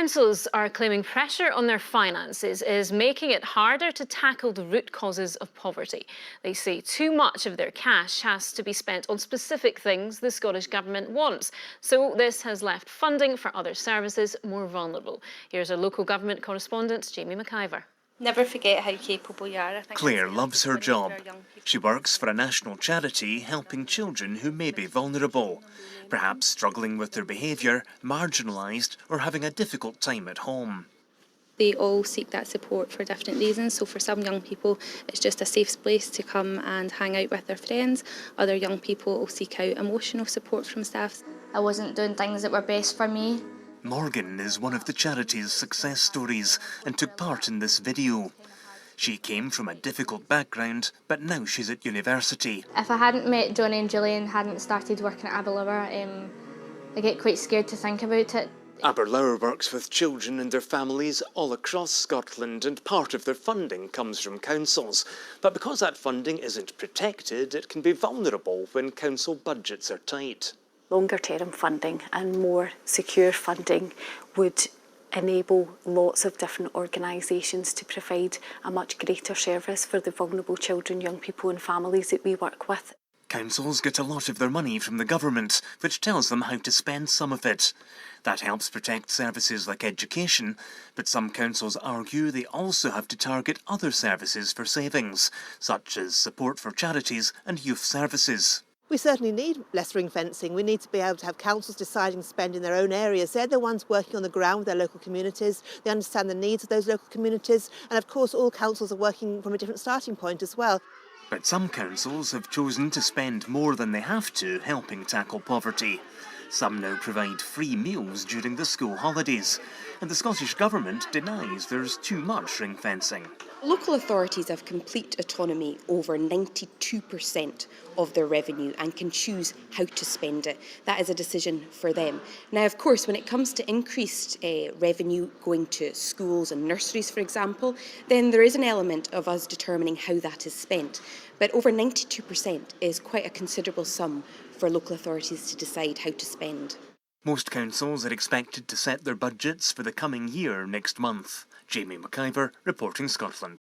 Councils are claiming pressure on their finances is making it harder to tackle the root causes of poverty. They say too much of their cash has to be spent on specific things the Scottish Government wants. So this has left funding for other services more vulnerable. Here's our local government correspondent, Jamie McIver. Never forget how capable you are. Claire loves her job. She works for a national charity helping children who may be vulnerable, perhaps struggling with their behaviour, marginalised or having a difficult time at home. They all seek that support for different reasons. So for some young people, it's just a safe place to come and hang out with their friends. Other young people will seek out emotional support from staff. I wasn't doing things that were best for me. Morgan is one of the charity's success stories and took part in this video. She came from a difficult background, but now she's at university. If I hadn't met Johnny and Julian, hadn't started working at Aberlour, I get quite scared to think about it. Aberlour works with children and their families all across Scotland, and part of their funding comes from councils. But because that funding isn't protected, it can be vulnerable when council budgets are tight. Longer term funding and more secure funding would enable lots of different organisations to provide a much greater service for the vulnerable children, young people and families that we work with. Councils get a lot of their money from the government, which tells them how to spend some of it. That helps protect services like education, but some councils argue they also have to target other services for savings, such as support for charities and youth services. We certainly need less ring fencing. We need to be able to have councils deciding to spend in their own areas. They're the ones working on the ground with their local communities. They understand the needs of those local communities. And of course, all councils are working from a different starting point as well. But some councils have chosen to spend more than they have to helping tackle poverty. Some now provide free meals during the school holidays. And the Scottish Government denies there's too much ring fencing. Local authorities have complete autonomy over 92% of their revenue and can choose how to spend it. That is a decision for them. Now, of course, when it comes to increased revenue going to schools and nurseries, for example, then there is an element of us determining how that is spent. But over 92% is quite a considerable sum for local authorities to decide how to spend. Most councils are expected to set their budgets for the coming year next month. Jamie McIver, reporting Scotland.